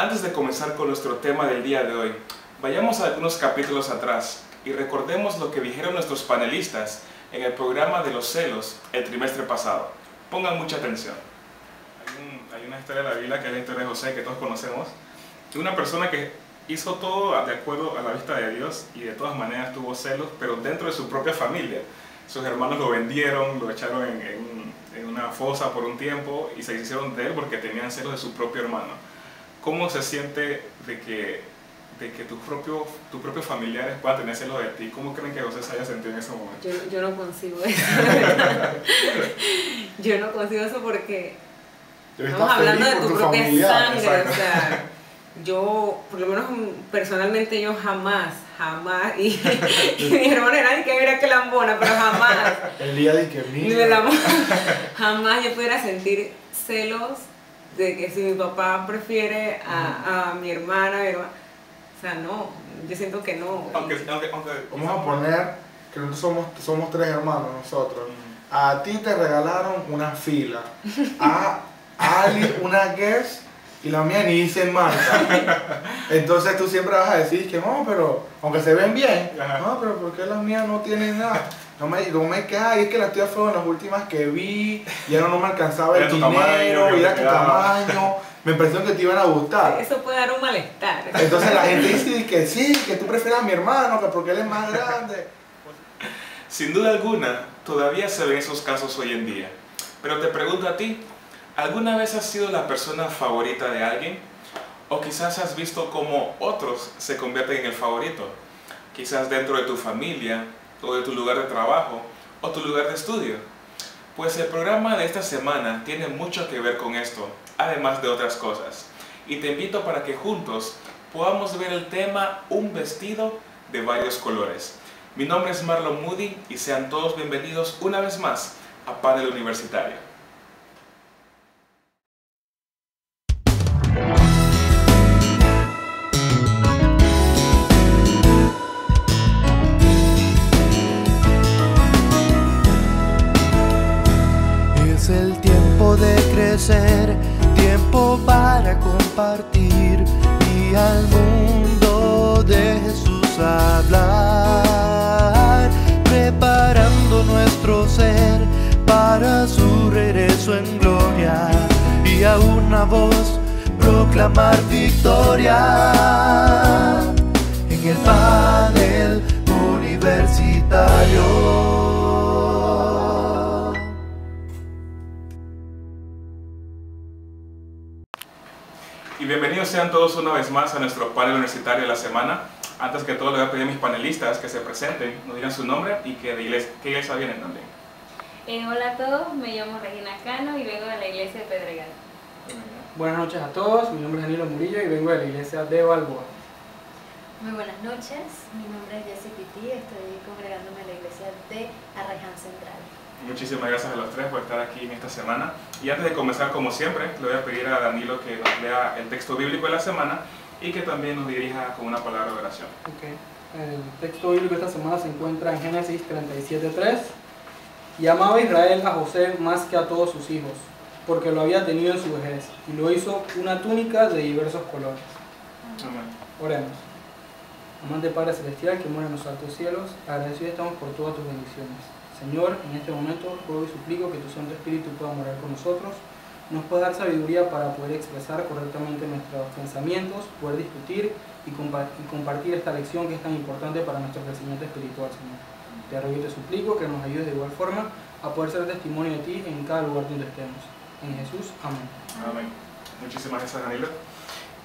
Antes de comenzar con nuestro tema del día de hoy, vayamos a algunos capítulos atrás y recordemos lo que dijeron nuestros panelistas en el programa de los celos el trimestre pasado. Pongan mucha atención. Hay una historia de la Biblia, que es la historia de José, que todos conocemos, de una persona que hizo todo de acuerdo a la vista de Dios y de todas maneras tuvo celos, pero dentro de su propia familia. Sus hermanos lo vendieron, lo echaron en una fosa por un tiempo y se hicieron de él porque tenían celos de su propio hermano. ¿Cómo se siente de que tus propios familiares puedan tener celos de ti? ¿Cómo creen que José se haya sentido en ese momento? Yo no concibo eso. Yo no concibo eso porque estamos hablando de tu propia sangre. O sea, yo, por lo menos personalmente, yo jamás, y mi hermano era de que mira que lambona, pero jamás. El día de que mira. Jamás yo pudiera sentir celos de que si mi papá prefiere a mi hermana, o sea, no, yo siento que no. Aunque vamos a poner que nosotros somos tres hermanos nosotros. A ti te regalaron una fila, a Ali una Guess y la mía ni dice marca. Entonces tú siempre vas a decir que no, pero aunque se ven bien, no, pero ¿por qué las mías no tienen nada? No me queda, y es que las tuyas fueron las últimas que vi, ya no me alcanzaba el dinero, era tu tamaño, me pareció que te iban a gustar. Eso puede dar un malestar. Entonces la gente dice que sí, que tú prefieres a mi hermano, que porque él es más grande. Sin duda alguna, todavía se ven esos casos hoy en día. Pero te pregunto a ti, ¿alguna vez has sido la persona favorita de alguien? ¿O quizás has visto cómo otros se convierten en el favorito? Quizás dentro de tu familia, o de tu lugar de trabajo, o tu lugar de estudio. Pues el programa de esta semana tiene mucho que ver con esto, además de otras cosas. Y te invito para que juntos podamos ver el tema Un vestido de varios colores. Mi nombre es Marlon Moody y sean todos bienvenidos una vez más a Panel Universitario. Es el tiempo de crecer, tiempo para compartir y al mundo de Jesús hablar, preparando nuestro ser para su regreso en gloria y a una voz proclamar victoria en el panel universitario. Y bienvenidos sean todos una vez más a nuestro panel universitario de la semana. Antes que todo, le voy a pedir a mis panelistas que se presenten, nos digan su nombre y qué iglesia vienen también. Hola a todos, me llamo Regina Cano y vengo de la iglesia de Pedregal. Buenas noches a todos, mi nombre es Danilo Murillo y vengo de la iglesia de Balboa. Muy buenas noches, mi nombre es Jessie Pití, estoy congregándome en la iglesia de Arraiján Central. Muchísimas gracias a los tres por estar aquí en esta semana. Y antes de comenzar, como siempre, le voy a pedir a Danilo que nos lea el texto bíblico de la semana y que también nos dirija con una palabra de oración. Okay. El texto bíblico de esta semana se encuentra en Génesis 37:3. Y amaba Israel a José más que a todos sus hijos, porque lo había tenido en su vejez, y lo hizo una túnica de diversos colores. Amén. Oremos. Amante Padre Celestial que mora en los altos cielos, agradecidos estamos por todas tus bendiciones. Señor, en este momento ruego y suplico que tu Santo Espíritu pueda morar con nosotros, nos pueda dar sabiduría para poder expresar correctamente nuestros pensamientos, poder discutir y compartir esta lección que es tan importante para nuestro crecimiento espiritual, Señor. Te ruego y te suplico que nos ayudes de igual forma a poder ser testimonio de ti en cada lugar donde estemos. En Jesús, amén. Amén. Muchísimas gracias, Danilo.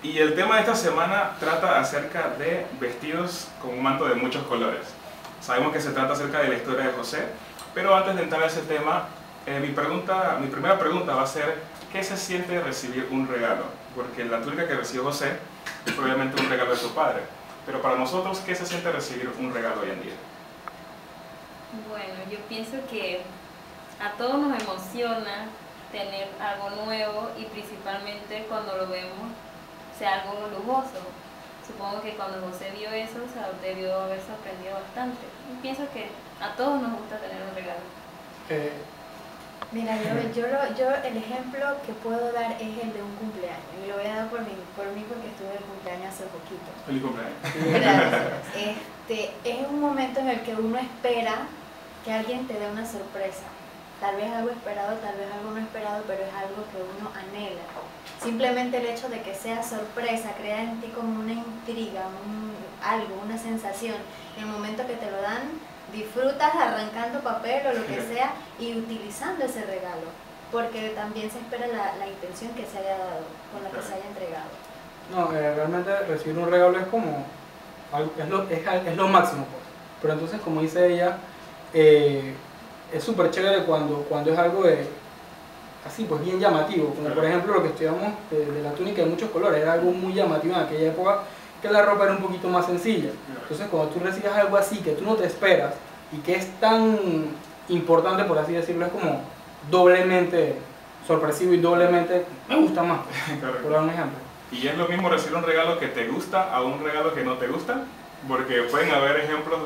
Y el tema de esta semana trata acerca de vestidos con un manto de muchos colores. Sabemos que se trata acerca de la historia de José, pero antes de entrar a ese tema, mi primera pregunta va a ser: ¿qué se siente recibir un regalo? Porque la túnica que recibió José es probablemente un regalo de su padre, pero para nosotros, ¿qué se siente recibir un regalo hoy en día? Bueno, yo pienso que a todos nos emociona tener algo nuevo y principalmente cuando lo vemos sea algo lujoso. Supongo que cuando José vio eso, o sea, debió haber sorprendido bastante. Y pienso que a todos nos gusta tener un regalo. Mira, yo el ejemplo que puedo dar es el de un cumpleaños. Y lo voy a dar por mí porque estuve el cumpleaños hace poquito. Feliz cumpleaños. Gracias. Es un momento en el que uno espera que alguien te dé una sorpresa. Tal vez algo esperado, tal vez algo no esperado, pero es algo que uno anhela. Simplemente el hecho de que sea sorpresa crea en ti como una intriga, algo, una sensación. En el momento que te lo dan, disfrutas arrancando papel o lo que sea y utilizando ese regalo, porque también se espera la intención que se haya dado, con la que se haya entregado. No, realmente recibir un regalo es como, es lo máximo, pues. Pero entonces, como dice ella, es súper chévere cuando es algo así, pues bien llamativo, como por ejemplo lo que estudiamos de la túnica de muchos colores, era algo muy llamativo en aquella época, que la ropa era un poquito más sencilla. Entonces cuando tú recibes algo así que tú no te esperas y que es tan importante, por así decirlo, es como doblemente sorpresivo y doblemente me gusta más, por dar un ejemplo. Y es lo mismo recibir un regalo que te gusta a un regalo que no te gusta, porque pueden haber ejemplos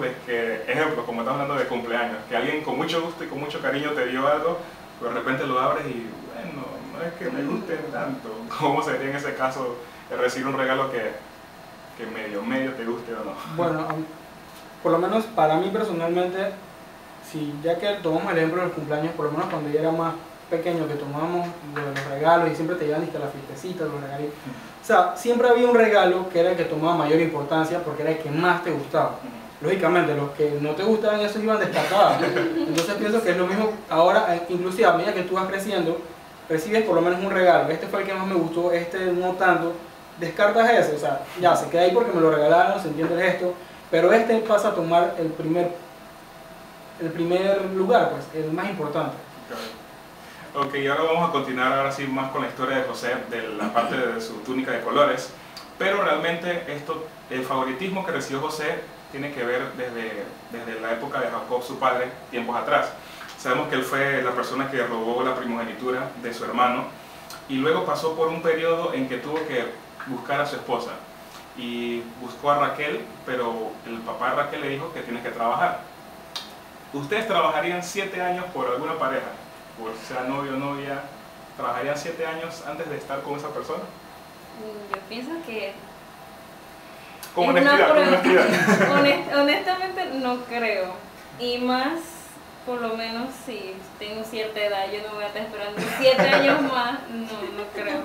como estamos hablando de cumpleaños, que alguien con mucho gusto y con mucho cariño te dio algo, pero de repente lo abres y bueno, no es que me guste tanto. ¿Cómo sería en ese caso recibir un regalo que medio te guste o no? Bueno, por lo menos para mí personalmente, si ya que tomamos el ejemplo de los cumpleaños, por lo menos cuando yo era más pequeño, que tomábamos los regalos y siempre te llevan hasta la fiestecita, los regalitos. O sea, siempre había un regalo que era el que tomaba mayor importancia porque era el que más te gustaba. Lógicamente, los que no te gustaban, esos iban descartados. Entonces pienso que es lo mismo ahora, inclusive a medida que tú vas creciendo, recibes por lo menos un regalo. Este fue el que más me gustó, este no tanto. Descartas ese, o sea, ya se queda ahí porque me lo regalaron, se entiende el gesto, pero este pasa a tomar el primer lugar, pues, el más importante. Ok, ahora vamos a continuar ahora sí más con la historia de José, de la parte de su túnica de colores, pero realmente el favoritismo que recibió José tiene que ver desde la época de Jacob, su padre, tiempos atrás. Sabemos que él fue la persona que robó la primogenitura de su hermano y luego pasó por un periodo en que tuvo que buscar a su esposa y buscó a Raquel, pero el papá de Raquel le dijo que tienes que trabajar. ¿Ustedes trabajarían 7 años por alguna pareja? Por sea novio o novia, ¿trabajarían 7 años antes de estar con esa persona? Yo pienso que... Con honestidad. Honestamente no creo. Y más, por lo menos si tengo cierta edad, yo no voy a estar esperando 7 años más, no creo.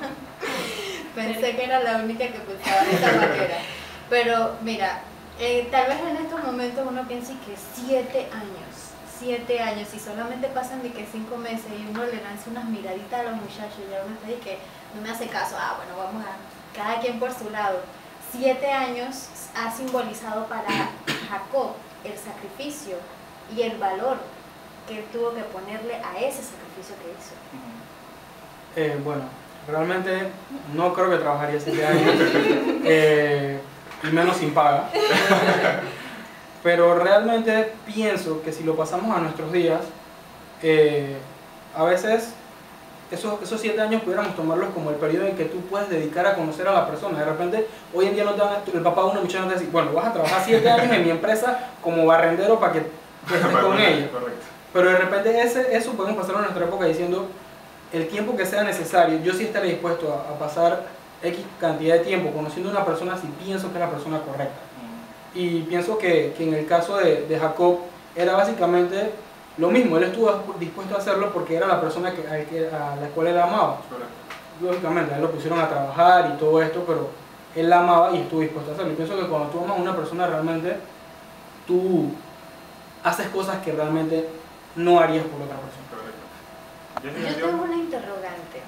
Pensé que era la única que pensaba de esta manera. Pero mira, tal vez en estos momentos uno piense que 7 años, y solamente pasan de que 5 meses y uno le lanza unas miraditas a los muchachos y ya uno está de que no me hace caso, bueno, vamos a cada quien por su lado. 7 años ha simbolizado para Jacob el sacrificio y el valor que él tuvo que ponerle a ese sacrificio que hizo. Bueno, realmente no creo que trabajaría 7 años, y menos sin paga. Pero realmente pienso que si lo pasamos a nuestros días, a veces esos 7 años pudiéramos tomarlos como el periodo en que tú puedes dedicar a conocer a la persona. De repente, hoy en día no te van el papá de una muchacha no te dice, bueno, vas a trabajar 7 años en mi empresa como barrendero para que estés con ella. Correcto. Pero de repente eso podemos pasar en nuestra época diciendo, el tiempo que sea necesario, yo sí estaré dispuesto a pasar X cantidad de tiempo conociendo a una persona si pienso que es la persona correcta. Y pienso que en el caso de Jacob era básicamente lo mismo, él estuvo dispuesto a hacerlo porque era la persona a la cual él amaba. Lógicamente, a él lo pusieron a trabajar y todo esto, pero él la amaba y estuvo dispuesto a hacerlo. Y pienso que cuando tú amas a una persona realmente, tú haces cosas que realmente no harías por otra persona. Yo tengo una interrogante.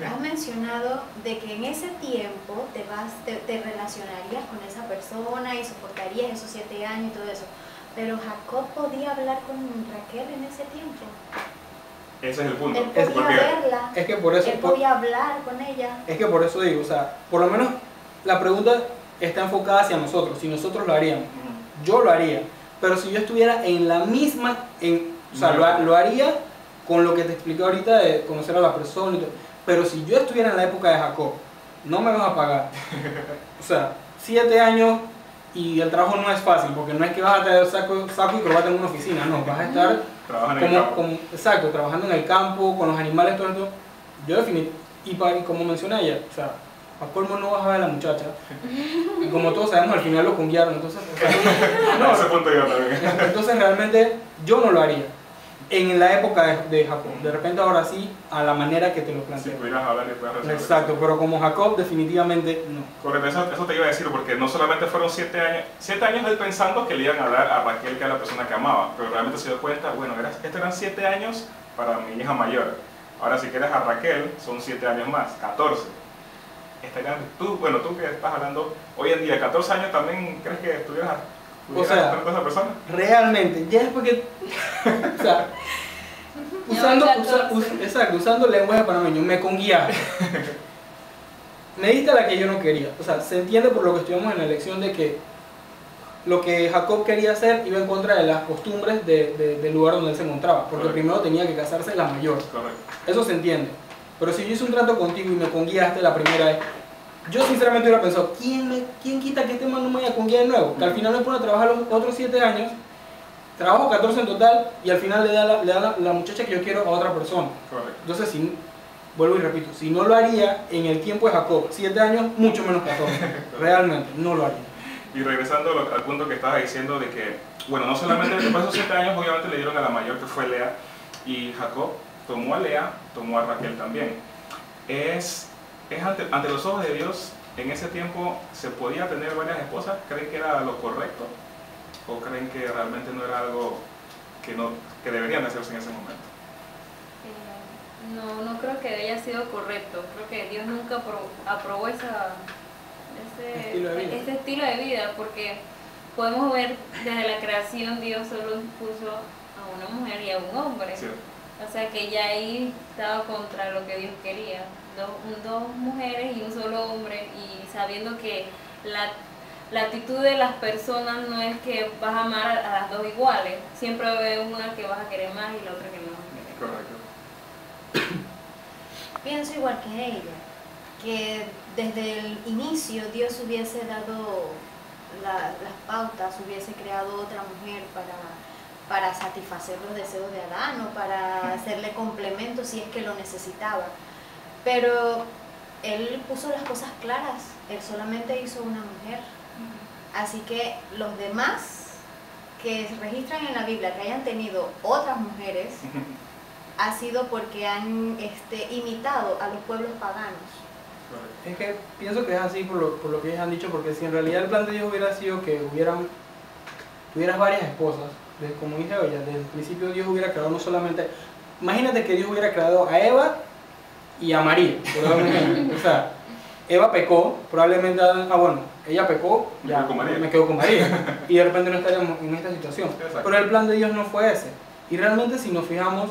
Has mencionado de que en ese tiempo te relacionarías con esa persona y soportarías esos 7 años y todo eso. Pero Jacob podía hablar con Raquel en ese tiempo. Ese es el punto. Él podía verla. Es que por eso, él podía hablar con ella. Es que por eso digo, o sea, por lo menos la pregunta está enfocada hacia nosotros. Si nosotros lo haríamos, yo lo haría. Pero si yo estuviera en la misma, o sea, lo haría con lo que te expliqué ahorita de conocer a la persona y todo. Pero si yo estuviera en la época de Jacob, no me van a pagar. O sea, 7 años y el trabajo no es fácil, porque no es que vas a tener saco y corbata en una oficina, no, vas a estar Trabajan en el campo. Exacto, trabajando en el campo, con los animales, todo esto. Yo y como mencioné ella, o sea, a colmo no vas a ver a la muchacha. Y como todos sabemos, al final lo cumbiaron, entonces... O sea, no, ese punto yo también. Entonces realmente yo no lo haría. En la época de Jacob, de repente ahora sí, a la manera que te lo planteo. Si pudieras hablar y puedas resolver. Exacto, pero como Jacob definitivamente no. Correcto, eso te iba a decir, porque no solamente fueron 7 años él pensando que le iban a dar a Raquel, que era la persona que amaba, pero realmente se dio cuenta, bueno, estos eran 7 años para mi hija mayor. Ahora si quieres a Raquel, son 7 años más, 14. Tú que estás hablando hoy en día, 14 años, ¿también crees que estuvieras o sea, con esa persona? Realmente, ya es porque, o sea, usando lenguaje panameño, me conguiaste. Me diste la que yo no quería. O sea, se entiende por lo que estuvimos en la elección de que lo que Jacob quería hacer iba en contra de las costumbres del lugar donde él se encontraba, porque primero tenía que casarse la mayor. Correcto. Eso se entiende. Pero si yo hice un trato contigo y me conguiaste la primera vez, yo sinceramente hubiera pensado, ¿quién quita que este man no me vaya a conguiar de nuevo? Que al final me pone a trabajar los otros 7 años, trabajo 14 en total y al final le da la muchacha que yo quiero a otra persona. Correcto. Entonces, vuelvo y repito, si no lo haría en el tiempo de Jacob, 7 años, mucho menos 14. Realmente, no lo haría. Y regresando al punto que estabas diciendo de que, bueno, no solamente después de esos 7 años, obviamente le dieron a la mayor que fue Lea, y Jacob tomó a Lea, tomó a Raquel también. Ante los ojos de Dios, en ese tiempo se podía tener varias esposas. ¿Creen que era lo correcto? ¿O creen que realmente no era algo que deberían hacerse en ese momento? No creo que haya sido correcto. Creo que Dios nunca aprobó este estilo de vida, porque podemos ver desde la creación Dios solo puso a una mujer y a un hombre. Sí. O sea que ya ahí estaba contra lo que Dios quería. Dos mujeres y un solo hombre, y sabiendo que la actitud de las personas no es que vas a amar a las dos iguales. Siempre va a haber una que vas a querer más y la otra que no vas a querer. Correcto. Pienso igual que ella, que desde el inicio Dios hubiese dado las pautas, hubiese creado otra mujer para satisfacer los deseos de Adán o para hacerle complemento si es que lo necesitaba. Pero él puso las cosas claras, él solamente hizo una mujer. Así que los demás que se registran en la Biblia que hayan tenido otras mujeres ha sido porque han imitado a los pueblos paganos. Es que pienso que es así por lo que ellos han dicho, porque si en realidad el plan de Dios hubiera sido que tuvieras varias esposas, como dije ella, desde el principio Dios hubiera creado no solamente... Imagínate que Dios hubiera creado a Eva y a María, probablemente. O sea, Eva pecó, probablemente, ella pecó, ya me quedo con María, y de repente no estaríamos en esta situación. Exacto. Pero el plan de Dios no fue ese. Y realmente si nos fijamos,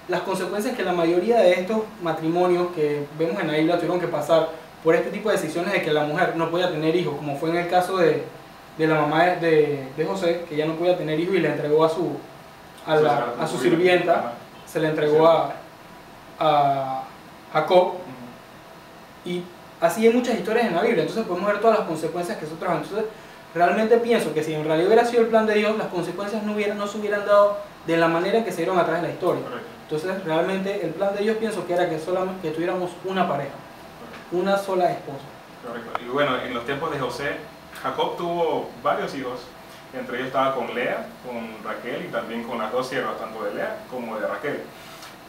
las consecuencias que la mayoría de estos matrimonios que vemos en la Biblia tuvieron que pasar por este tipo de decisiones de que la mujer no podía tener hijos, como fue en el caso de la mamá de José, que ya no podía tener hijos y le entregó a su sirvienta, se le entregó a Jacob. Y así hay muchas historias en la Biblia, entonces podemos ver todas las consecuencias que eso trajo. Entonces realmente pienso que si en realidad hubiera sido el plan de Dios, las consecuencias no se hubieran dado de la manera que se dieron a través de la historia. Correcto. Entonces realmente el plan de Dios pienso que era que solamente que tuviéramos una pareja, una sola esposa. Correcto. Y bueno, en los tiempos de José, Jacob tuvo varios hijos. Entre ellos estaba con Lea, con Raquel y también con las dos siervas, tanto de Lea como de Raquel.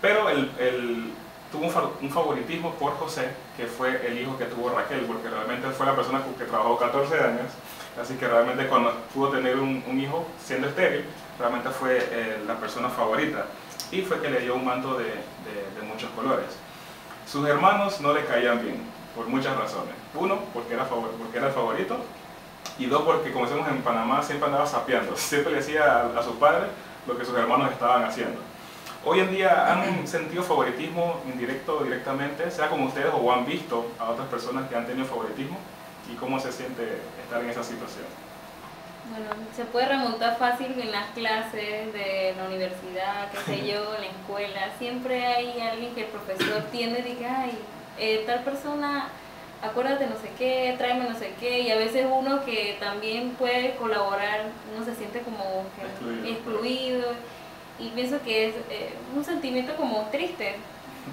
Pero él tuvo un favoritismo por José, que fue el hijo que tuvo Raquel, porque realmente fue la persona que trabajó 14 años. Así que realmente cuando pudo tener un hijo siendo estéril, realmente fue la persona favorita. Y fue que le dio un manto de muchos colores. Sus hermanos no le caían bien, por muchas razones. Uno, porque era el favorito. Y dos, porque como decimos en Panamá, siempre andaba sapeando. Siempre le decía a sus padres lo que sus hermanos estaban haciendo. Hoy en día han sentido favoritismo indirecto o directamente, sea como ustedes o han visto a otras personas que han tenido favoritismo. ¿Y cómo se siente estar en esa situación? Bueno, se puede remontar fácil en las clases de la universidad, qué sé yo, en la escuela. Siempre hay alguien que el profesor tiende y dice, ay, tal persona acuérdate no sé qué, tráeme no sé qué, y a veces uno que también puede colaborar, uno se siente como excluido, y pienso que es un sentimiento como triste,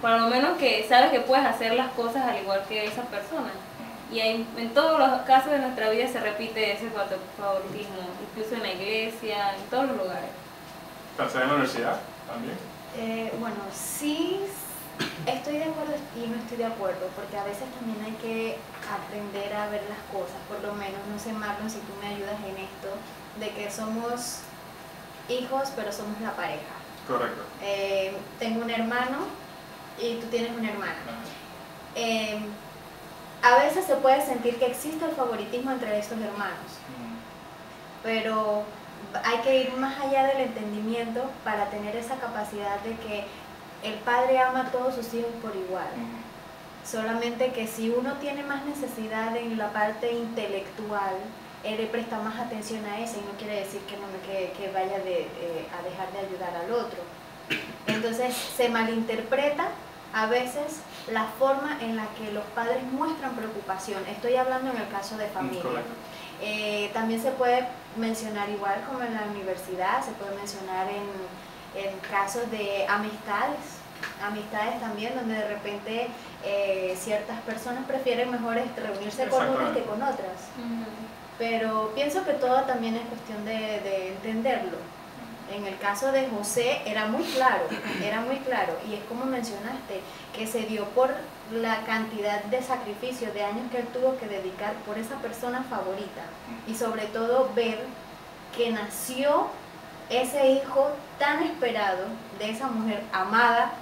por lo menos que sabes que puedes hacer las cosas al igual que esa persona. Y en todos los casos de nuestra vida se repite ese favoritismo, incluso en la iglesia, en todos los lugares. ¿Pensar en la universidad también? Bueno, sí estoy de acuerdo y no estoy de acuerdo, porque a veces también hay que aprender a ver las cosas, por lo menos, no sé Marlon, si tú me ayudas en esto, de que somos hijos pero somos la pareja. Correcto. Tengo un hermano y tú tienes una hermana. A veces se puede sentir que existe el favoritismo entre estos hermanos, pero hay que ir más allá del entendimiento para tener esa capacidad de que el padre ama a todos sus hijos por igual. Solamente que si uno tiene más necesidad en la parte intelectual, él le presta más atención a esa, y no quiere decir que vaya a dejar de ayudar al otro. Entonces se malinterpreta a veces la forma en la que los padres muestran preocupación. Estoy hablando en el caso de familia. También se puede mencionar, igual como en la universidad, se puede mencionar en casos de amistades también, donde de repente ciertas personas prefieren mejor reunirse con unas que con otras. Pero pienso que todo también es cuestión de entenderlo. En el caso de José era muy claro, y es como mencionaste, que se dio por la cantidad de sacrificios, de años que él tuvo que dedicar por esa persona favorita, y sobre todo ver que nació ese hijo tan esperado de esa mujer amada,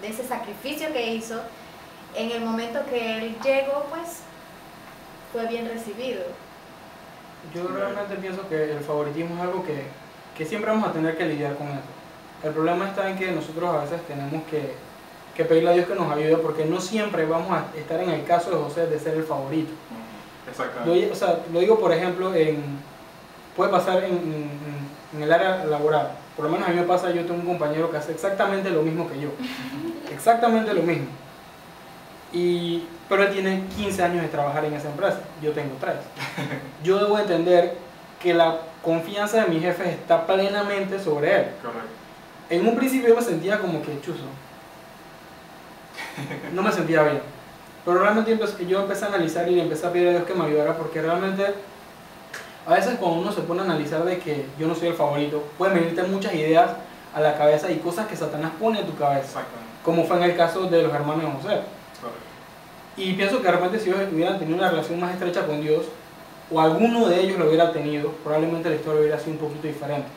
de ese sacrificio que hizo. En el momento que él llegó, pues fue bien recibido. Yo realmente pienso que el favoritismo es algo que siempre vamos a tener que lidiar con eso. El problema está en que nosotros a veces tenemos que pedirle a Dios que nos ayude, porque no siempre vamos a estar en el caso de José de ser el favorito. Exactamente. O sea, lo digo por ejemplo, puede pasar en el área laboral. Por lo menos a mí me pasa, yo tengo un compañero que hace exactamente lo mismo que yo. Exactamente lo mismo. Pero él tiene 15 años de trabajar en esa empresa, yo tengo 3. Yo debo entender que la confianza de mis jefes está plenamente sobre él. Correcto. En un principio yo me sentía como que chuzo. No me sentía bien. Pero realmente yo empecé a analizar y le empecé a pedir a Dios que me ayudara, porque realmente a veces cuando uno se pone a analizar de que yo no soy el favorito, pueden venirte muchas ideas a la cabeza y cosas que Satanás pone en tu cabeza. Como fue en el caso de los hermanos de José. Correcto. Y pienso que de repente si ellos hubieran tenido una relación más estrecha con Dios, o alguno de ellos lo hubiera tenido, probablemente la historia hubiera sido un poquito diferente.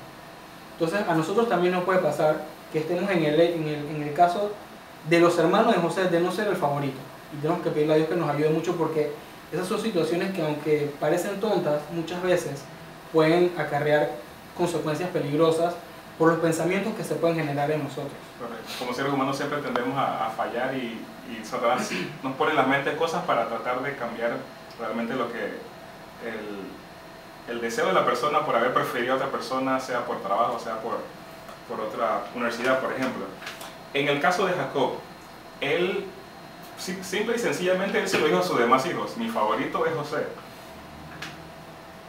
Entonces a nosotros también nos puede pasar que estemos en el caso de los hermanos de José, de no ser el favorito. Y tenemos que pedirle a Dios que nos ayude mucho, porque esas son situaciones que, aunque parecen tontas, muchas veces pueden acarrear consecuencias peligrosas por los pensamientos que se pueden generar en nosotros. Correcto. Como seres humanos siempre tendemos a fallar, y Satanás nos pone en la mente cosas para tratar de cambiar realmente lo que el deseo de la persona por haber preferido a otra persona, sea por trabajo, sea por otra universidad, por ejemplo. En el caso de Jacob, él simple y sencillamente él se lo dijo a sus demás hijos: mi favorito es José.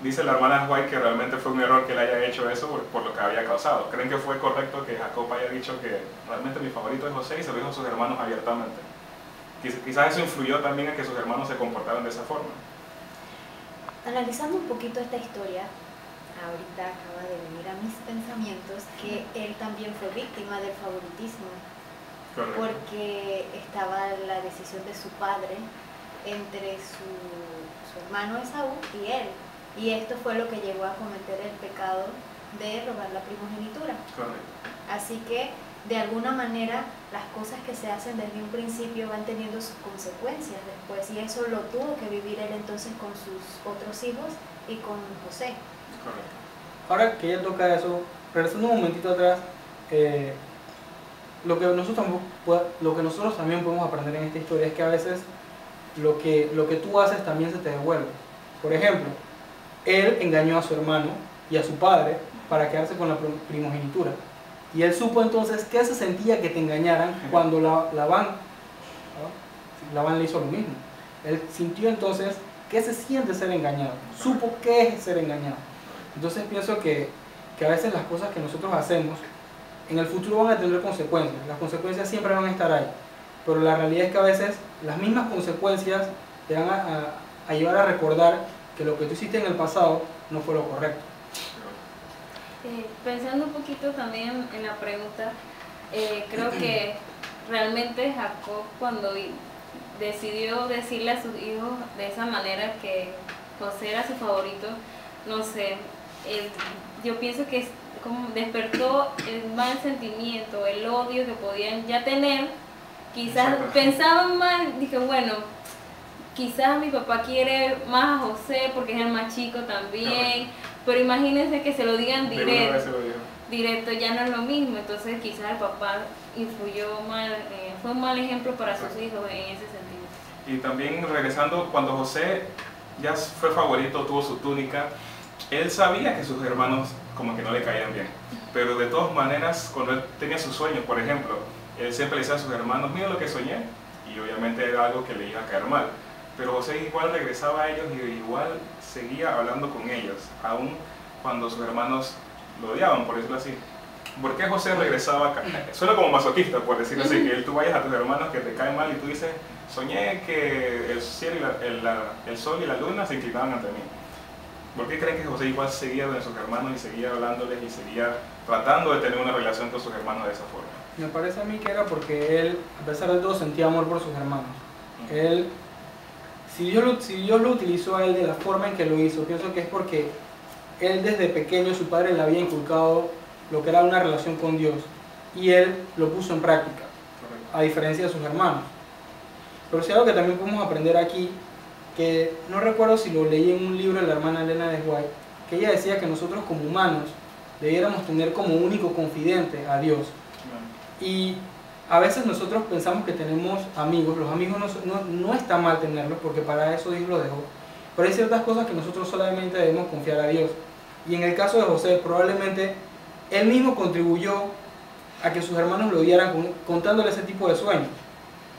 Dice la hermana White que realmente fue un error que él haya hecho eso por lo que había causado. ¿Creen que fue correcto que Jacob haya dicho que realmente mi favorito es José y se lo dijo a sus hermanos abiertamente? Quizás eso influyó también en que sus hermanos se comportaran de esa forma. Analizando un poquito esta historia, ahorita acaba de venir a mis pensamientos que él también fue víctima del favoritismo. Correcto. Porque estaba la decisión de su padre entre su hermano Esaú y él. Y esto fue lo que llevó a cometer el pecado de robar la primogenitura. Correcto. Así que, de alguna manera, las cosas que se hacen desde un principio van teniendo sus consecuencias después. Y eso lo tuvo que vivir él entonces con sus otros hijos y con José. Correcto. Ahora que ya toca eso, regresando un momentito atrás, lo que nosotros también podemos aprender en esta historia es que a veces lo que tú haces también se te devuelve. Por ejemplo, él engañó a su hermano y a su padre para quedarse con la primogenitura. Y él supo entonces que se sentía que te engañaran cuando Labán le hizo lo mismo. Él sintió entonces qué se siente ser engañado, supo qué es ser engañado. Entonces pienso que a veces las cosas que nosotros hacemos en el futuro van a tener consecuencias, las consecuencias siempre van a estar ahí, pero la realidad es que a veces las mismas consecuencias te van a llevar a recordar que lo que tú hiciste en el pasado no fue lo correcto. Pensando un poquito también en la pregunta, creo que realmente Jacob, cuando decidió decirle a sus hijos de esa manera que José era su favorito, no sé, yo pienso que como despertó el mal sentimiento, el odio que podían ya tener. Quizás pensaban mal, dije, bueno, quizás mi papá quiere más a José porque es el más chico también, pero imagínense que se lo digan directo, ya no es lo mismo. Entonces quizás el papá influyó mal, fue un mal ejemplo para sus hijos en ese sentido. Y también regresando, cuando José ya fue favorito, tuvo su túnica, él sabía que sus hermanos como que no le caían bien, pero de todas maneras, cuando él tenía sus sueños, por ejemplo, él siempre le decía a sus hermanos, mira lo que soñé, y obviamente era algo que le iba a caer mal, pero José igual regresaba a ellos y igual seguía hablando con ellos, aun cuando sus hermanos lo odiaban, por decirlo así. ¿Por qué José regresaba acá? Suena como masoquista, por decirlo así, que tú vayas a tus hermanos que te caen mal y tú dices, soñé que el cielo y el sol y la luna se inclinaban ante mí. ¿Por qué creen que José igual seguía con sus hermanos y seguía hablándoles y seguía tratando de tener una relación con sus hermanos de esa forma? Me parece a mí que era porque él, a pesar de todo, sentía amor por sus hermanos. Él, si Dios lo utilizó a él de la forma en que lo hizo, pienso que es porque él desde pequeño, su padre le había inculcado lo que era una relación con Dios y él lo puso en práctica, a diferencia de sus hermanos. Pero si algo que también podemos aprender aquí, que no recuerdo si lo leí en un libro de la hermana Elena de White, que ella decía que nosotros como humanos debiéramos tener como único confidente a Dios. Y a veces nosotros pensamos que tenemos amigos, los amigos no está mal tenerlos porque para eso Dios los dejó, pero hay ciertas cosas que nosotros solamente debemos confiar a Dios. Y en el caso de José, probablemente él mismo contribuyó a que sus hermanos lo odiaran contándole ese tipo de sueños,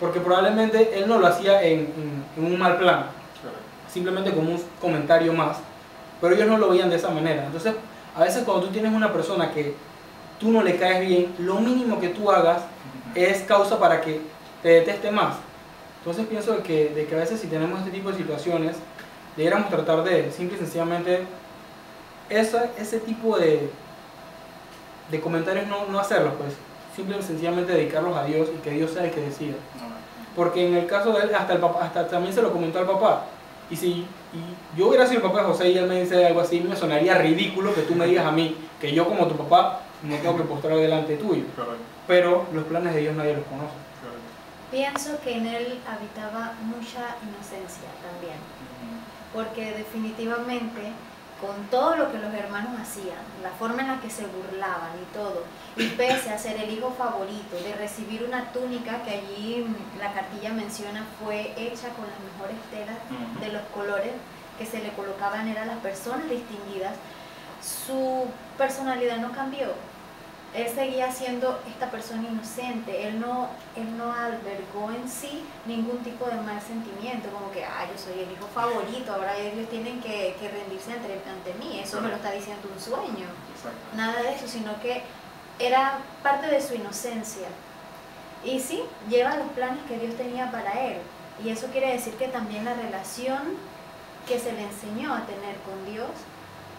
porque probablemente él no lo hacía en un mal plan, simplemente como un comentario más, pero ellos no lo veían de esa manera. Entonces, a veces cuando tú tienes una persona que tú no le caes bien, lo mínimo que tú hagas es causa para que te deteste más. Entonces pienso de que a veces si tenemos este tipo de situaciones, deberíamos tratar de simple y sencillamente ese tipo de comentarios no hacerlos, pues simple y sencillamente dedicarlos a Dios y que Dios sea el que decida. Porque en el caso de él, hasta también se lo comentó al papá. Y yo hubiera sido el papá de José y él me dice algo así, me sonaría ridículo que tú me digas a mí que yo como tu papá me tengo que postrar delante tuyo. Pero los planes de Dios nadie los conoce. Pienso que en él habitaba mucha inocencia también, porque definitivamente con todo lo que los hermanos hacían, la forma en la que se burlaban y todo, y pese a ser el hijo favorito, de recibir una túnica que allí la cartilla menciona fue hecha con las mejores telas de los colores que se le colocaban, eran las personas distinguidas, su personalidad no cambió. Él seguía siendo esta persona inocente, él no albergó en sí ningún tipo de mal sentimiento, como que, yo soy el hijo favorito, ahora ellos tienen que rendirse ante mí, eso me lo está diciendo un sueño. Exacto. Nada de eso, sino que era parte de su inocencia. Y sí, lleva los planes que Dios tenía para él, y eso quiere decir que también la relación que se le enseñó a tener con Dios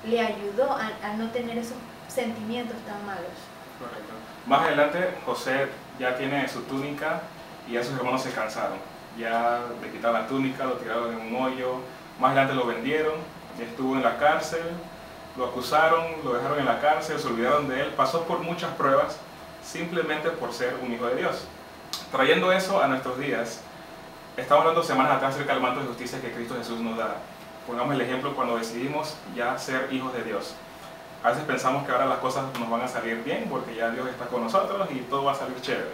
le ayudó a no tener esos sentimientos tan malos. Correcto. Más adelante José ya tiene su túnica y ya sus hermanos se cansaron. Ya le quitaron la túnica, lo tiraron en un hoyo, más adelante lo vendieron, estuvo en la cárcel, lo acusaron, lo dejaron en la cárcel, se olvidaron de él, pasó por muchas pruebas simplemente por ser un hijo de Dios. Trayendo eso a nuestros días, estamos hablando semanas atrás acerca del manto de justicia que Cristo Jesús nos da. Pongamos el ejemplo cuando decidimos ya ser hijos de Dios. A veces pensamos que ahora las cosas nos van a salir bien porque ya Dios está con nosotros y todo va a salir chévere.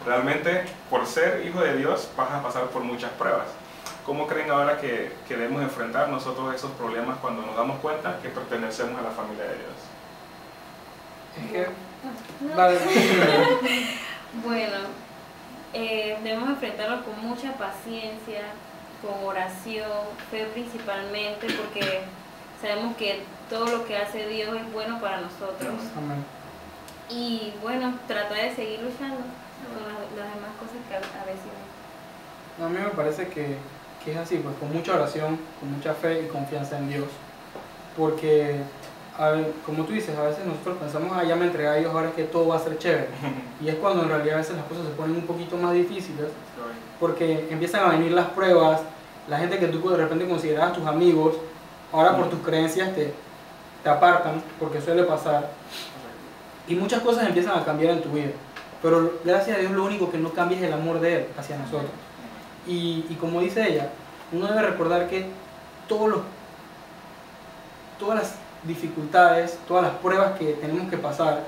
Realmente, por ser hijo de Dios, vas a pasar por muchas pruebas. ¿Cómo creen ahora que debemos enfrentar nosotros esos problemas cuando nos damos cuenta que pertenecemos a la familia de Dios? Bueno, debemos enfrentarlo con mucha paciencia, con oración, fe principalmente, porque sabemos que todo lo que hace Dios es bueno para nosotros. Amén. Y bueno, tratar de seguir luchando con las demás cosas que a veces... No, a mí me parece que es así, pues con mucha oración, con mucha fe y confianza en Dios. Porque, a ver, como tú dices, a veces nosotros pensamos, ya me entregué a Dios, ahora es que todo va a ser chévere. Y es cuando en realidad a veces las cosas se ponen un poquito más difíciles, porque empiezan a venir las pruebas, la gente que tú de repente considerabas tus amigos, ahora por tus creencias te apartan, porque suele pasar. Y muchas cosas empiezan a cambiar en tu vida. Pero gracias a Dios lo único que no cambia es el amor de Él hacia nosotros. Y como dice ella, uno debe recordar que todas las dificultades, todas las pruebas que tenemos que pasar,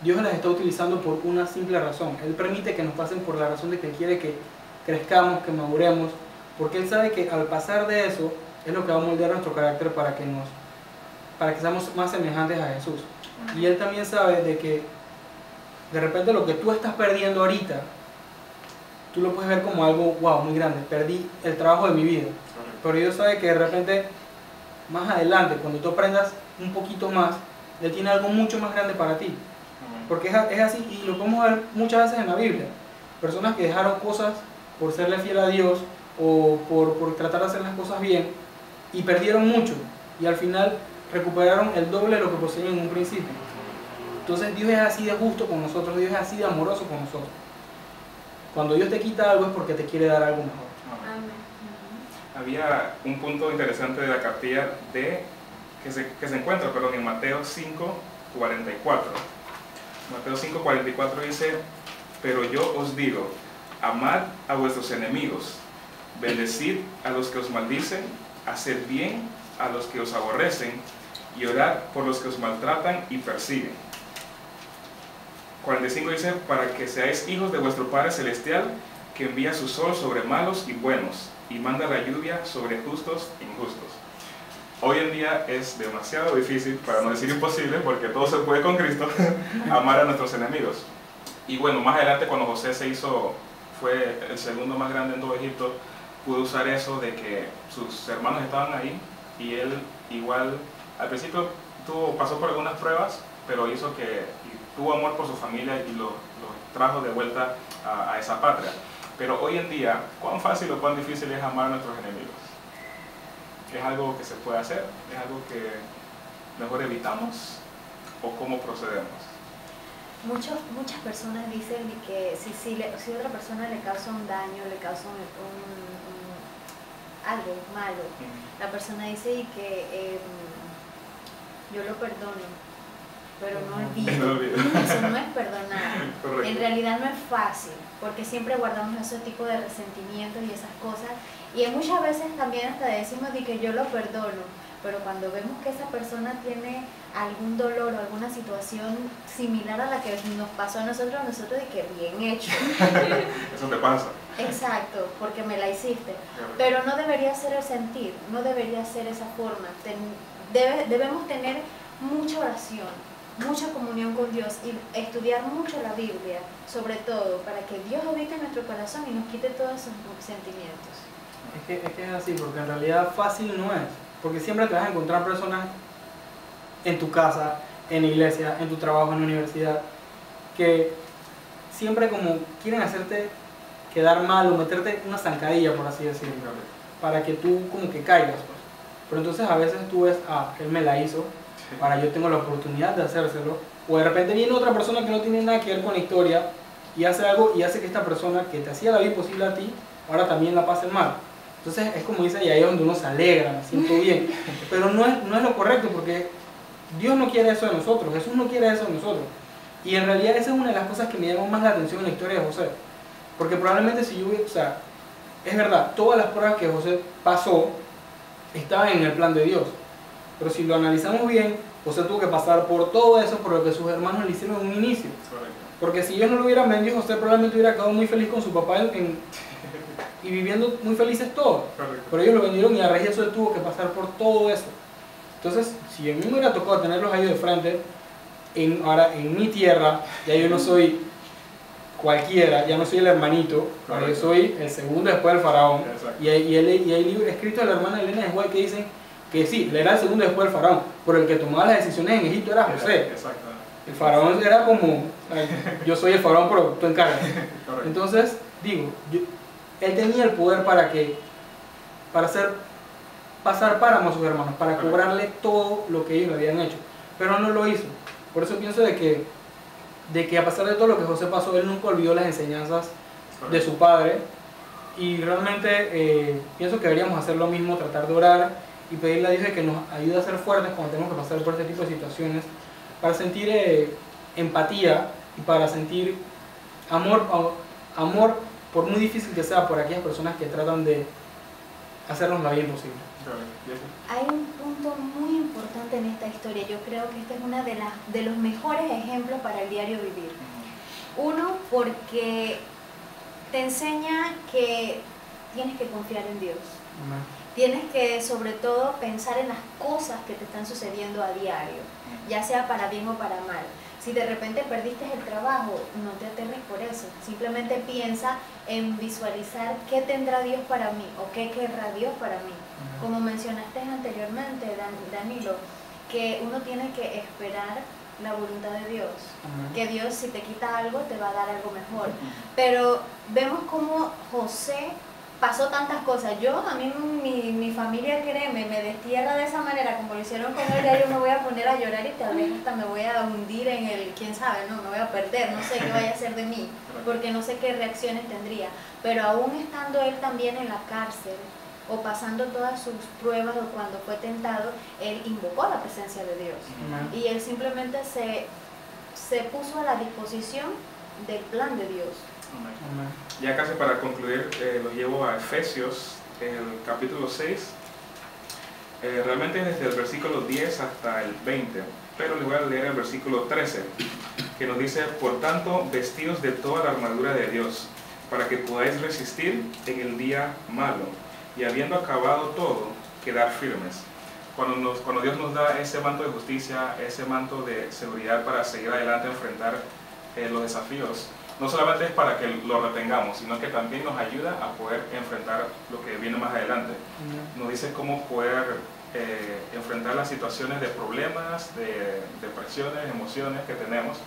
Dios las está utilizando por una simple razón. Él permite que nos pasen por la razón de que Él quiere que crezcamos, que maduremos, porque Él sabe que al pasar de eso es lo que va a moldear nuestro carácter para que seamos más semejantes a Jesús. Y Él también sabe de que de repente lo que tú estás perdiendo ahorita, tú lo puedes ver como algo, wow, muy grande, perdí el trabajo de mi vida. Pero Dios sabe que de repente, más adelante, cuando tú aprendas un poquito más, Él tiene algo mucho más grande para ti. Porque es así, y lo podemos ver muchas veces en la Biblia. Personas que dejaron cosas por serle fiel a Dios o por tratar de hacer las cosas bien y perdieron mucho. Y al final recuperaron el doble de lo que poseían en un principio. Entonces Dios es así de justo con nosotros, Dios es así de amoroso con nosotros. Cuando Dios te quita algo es porque te quiere dar algo mejor. Amén. Había un punto interesante de la cartilla que se encuentra en Mateo 5:44. Mateo 5:44 dice: pero yo os digo, amad a vuestros enemigos, bendecid a los que os maldicen, haced bien a los que os aborrecen y orad por los que os maltratan y persiguen. 45 dice: para que seáis hijos de vuestro Padre Celestial, que envía su sol sobre malos y buenos, y manda la lluvia sobre justos e injustos. Hoy en día es demasiado difícil, para no decir imposible, porque todo se puede con Cristo, amar a nuestros enemigos. Y bueno, más adelante cuando José fue el segundo más grande en todo Egipto, pudo usar eso de que sus hermanos estaban ahí, y él igual, al principio pasó por algunas pruebas, pero tuvo amor por su familia y lo trajo de vuelta a esa patria. Pero hoy en día, ¿cuán fácil o cuán difícil es amar a nuestros enemigos? ¿Es algo que se puede hacer? ¿Es algo que mejor evitamos? ¿O cómo procedemos? Muchas personas dicen que si otra persona le causa un daño, le causa algo malo, la persona dice que yo lo perdono, pero no olvido. Eso no es perdonar. Correcto. En realidad no es fácil, porque siempre guardamos ese tipo de resentimientos y esas cosas, y muchas veces también hasta decimos de que yo lo perdono, pero cuando vemos que esa persona tiene algún dolor o alguna situación similar a la que nos pasó a nosotros de que bien hecho. Eso te pasa. Exacto, porque me la hiciste. Pero no debería ser el sentir, no debería ser esa forma. Debemos tener mucha oración, mucha comunión con Dios y estudiar mucho la Biblia, sobre todo, para que Dios habite en nuestro corazón y nos quite todos esos sentimientos. Es que es así, porque en realidad fácil no es. Porque siempre te vas a encontrar personas en tu casa, en la iglesia, en tu trabajo, en la universidad, que siempre como quieren hacerte quedar mal o meterte una zancadilla, por así decirlo, para que tú como que caigas, pues. Pero entonces a veces tú ves, él me la hizo, ahora yo tengo la oportunidad de hacérselo, o de repente viene otra persona que no tiene nada que ver con la historia y hace algo y hace que esta persona que te hacía la vida imposible a ti, ahora también la pase mal. Entonces es como dice, y ahí es donde uno se alegra, me siento bien, pero no es lo correcto, porque Dios no quiere eso de nosotros, Jesús no quiere eso de nosotros. Y en realidad esa es una de las cosas que me llamó más la atención en la historia de José, porque probablemente si yo hubiera, es verdad, todas las pruebas que José pasó estaban en el plan de Dios, pero si lo analizamos bien, José tuvo que pasar por todo eso por lo que sus hermanos le hicieron en un inicio. Porque si ellos no lo hubieran vendido, José probablemente hubiera quedado muy feliz con su papá y viviendo muy felices todos. Pero ellos lo vendieron y a raíz de eso él tuvo que pasar por todo eso. Entonces, si a mí me hubiera tocado tenerlos ahí de frente, ahora en mi tierra, ya yo no soy cualquiera, ya no soy el hermanito, ahora yo soy el segundo después del faraón. Y hay libros escritos de la hermana Elena de White que dicen que sí, él era el segundo después del faraón, pero el que tomaba las decisiones en Egipto era José. El faraón era como, yo soy el faraón, pero tú encargas. Entonces, digo, él tenía el poder para hacer pasar páramo a sus hermanos, para cobrarle todo lo que ellos le habían hecho, pero no lo hizo. Por eso pienso de que a pesar de todo lo que José pasó, él nunca olvidó las enseñanzas de su padre, y realmente pienso que deberíamos hacer lo mismo, tratar de orar y pedirle a Dios de que nos ayude a ser fuertes cuando tenemos que pasar por este tipo de situaciones, para sentir empatía y para sentir amor, por muy difícil que sea, por aquellas personas que tratan de hacernos la vida imposible. Hay un punto muy importante en esta historia. Yo creo que este es uno de los mejores ejemplos para el diario vivir. Uno, porque te enseña que tienes que confiar en Dios. Tienes que, sobre todo, pensar en las cosas que te están sucediendo a diario, ya sea para bien o para mal. Si de repente perdiste el trabajo, no te aterres por eso. Simplemente piensa en visualizar qué tendrá Dios para mí o qué querrá Dios para mí. Como mencionaste anteriormente, Danilo, que uno tiene que esperar la voluntad de Dios. Que Dios, si te quita algo, te va a dar algo mejor. Pero vemos cómo José pasó tantas cosas. A mí mi familia, créeme, me destierra de esa manera, como lo hicieron con él. Ya yo me voy a poner a llorar y tal vez hasta me voy a hundir en el, quién sabe, no, me voy a perder, no sé qué vaya a hacer de mí, porque no sé qué reacciones tendría. Pero aún estando él también en la cárcel, o pasando todas sus pruebas, o cuando fue tentado, él invocó la presencia de Dios. Y él simplemente se puso a la disposición del plan de Dios. Amén. Ya casi para concluir, los llevo a Efesios, en el capítulo 6, realmente desde el versículo 10 hasta el 20, pero les voy a leer el versículo 13, que nos dice: por tanto, vestidos de toda la armadura de Dios, para que podáis resistir en el día malo, y habiendo acabado todo, quedar firmes. Cuando Dios nos da ese manto de justicia, ese manto de seguridad para seguir adelante, enfrentar los desafíos, no solamente es para que lo retengamos, sino que también nos ayuda a poder enfrentar lo que viene más adelante. Nos dice cómo poder enfrentar las situaciones de problemas, de depresiones, emociones que tenemos,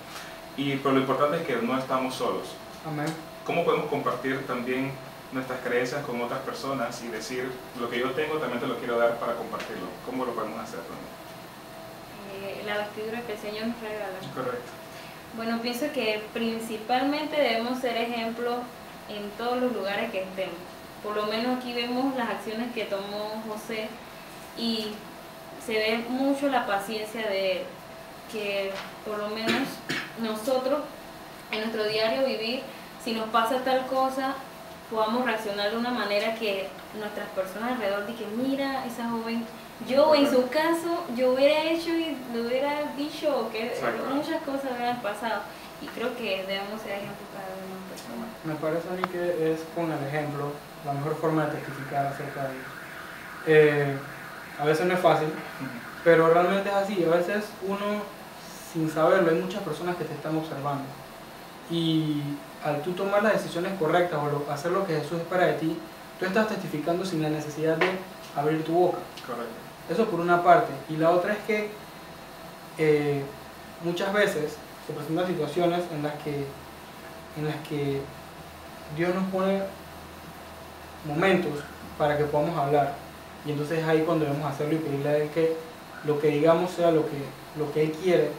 pero lo importante es que no estamos solos. Cómo podemos compartir también nuestras creencias con otras personas y decir: lo que yo tengo también te lo quiero dar para compartirlo. ¿Cómo lo podemos hacer también? La vestidura que el Señor nos regala. Correcto. Bueno, pienso que principalmente debemos ser ejemplo en todos los lugares que estemos. Por lo menos aquí vemos las acciones que tomó José y se ve mucho la paciencia de él, que por lo menos nosotros en nuestro diario vivir, si nos pasa tal cosa, podamos reaccionar de una manera que nuestras personas alrededor digan: mira, esa joven, yo en su caso, yo hubiera hecho y le hubiera dicho que muchas cosas hubieran pasado. Y creo que debemos ser ejemplo para las demás personas. Me parece a mí que es con el ejemplo la mejor forma de testificar acerca de Dios. A veces no es fácil, pero realmente es así. A veces uno, sin saberlo, hay muchas personas que te están observando. Y al tú tomar las decisiones correctas o hacer lo que Jesús espera de ti, tú estás testificando sin la necesidad de abrir tu boca. Correcto. Eso por una parte. Y la otra es que muchas veces se presentan situaciones en las que Dios nos pone momentos para que podamos hablar. Y entonces es ahí cuando debemos hacerlo y pedirle a Él que lo que digamos sea lo que Él quiere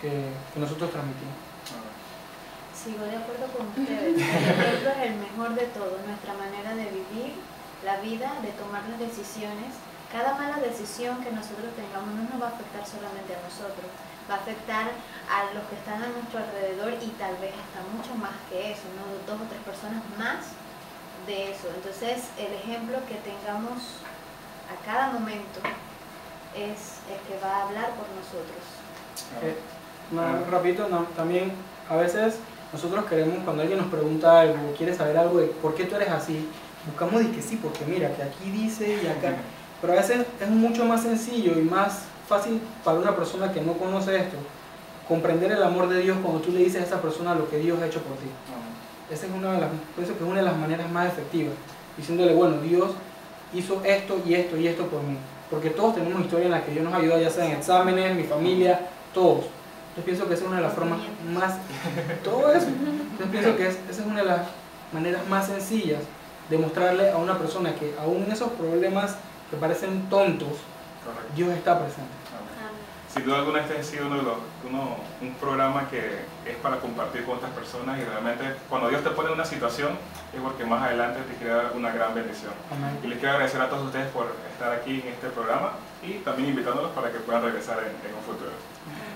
que nosotros transmitimos. Sigo de acuerdo con ustedes. El ejemplo es el mejor de todo. Nuestra manera de vivir la vida, de tomar las decisiones. Cada mala decisión que nosotros tengamos no nos va a afectar solamente a nosotros, va a afectar a los que están a nuestro alrededor y tal vez hasta mucho más que eso, ¿no? 2 o 3 personas más de eso. Entonces, el ejemplo que tengamos a cada momento es el que va a hablar por nosotros. Rapidito, también a veces nosotros queremos, cuando alguien nos pregunta algo, quiere saber algo de por qué tú eres así, buscamos de que sí, porque mira, que aquí dice y acá. Pero a veces es mucho más sencillo y más fácil para una persona que no conoce esto, comprender el amor de Dios cuando tú le dices a esa persona lo que Dios ha hecho por ti. Esa es pienso que es una de las maneras más efectivas, diciéndole, bueno, Dios hizo esto y esto y esto por mí, porque todos tenemos historias en las que Dios nos ayuda, ya sea en exámenes, mi familia, todos. Entonces pienso que esa es una de las formas más, todo eso, entonces pienso que esa es una de las maneras más sencillas de mostrarle a una persona que aún en esos problemas que parecen tontos, correcto, Dios está presente. Sin duda alguna este ha sido un programa que es para compartir con otras personas, y realmente cuando Dios te pone en una situación es porque más adelante te quiere dar una gran bendición. Amén. Y les quiero agradecer a todos ustedes por estar aquí en este programa y también invitándolos para que puedan regresar en un futuro.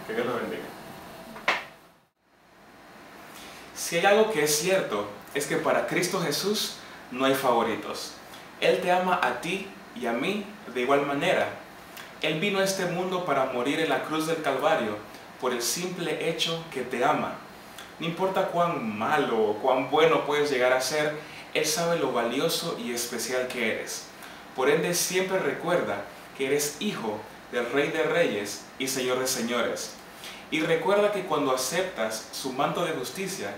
Que Dios los bendiga. Si hay algo que es cierto, es que para Cristo Jesús no hay favoritos. Él te ama a ti y a mí de igual manera. Él vino a este mundo para morir en la cruz del Calvario por el simple hecho que te ama. No importa cuán malo o cuán bueno puedes llegar a ser, Él sabe lo valioso y especial que eres. Por ende, siempre recuerda que eres hijo del Rey de Reyes y Señor de Señores. Y recuerda que cuando aceptas su manto de justicia,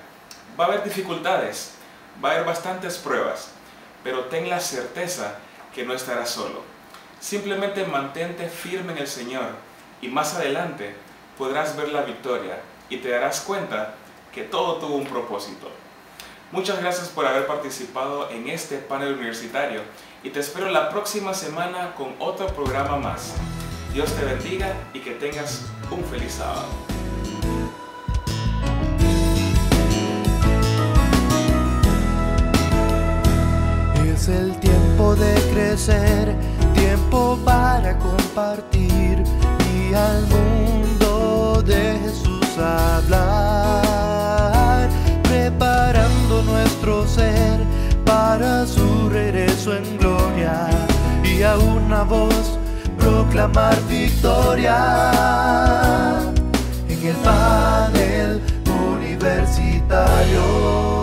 va a haber dificultades, va a haber bastantes pruebas, pero ten la certeza que no estarás solo. Simplemente mantente firme en el Señor y más adelante podrás ver la victoria y te darás cuenta que todo tuvo un propósito. Muchas gracias por haber participado en este panel universitario y te espero la próxima semana con otro programa más. Dios te bendiga y que tengas un feliz sábado. Es el tiempo de crecer, tiempo para compartir y al mundo de Jesús hablar, preparando nuestro ser para su regreso en gloria y a una voz proclamar victoria en el panel universitario.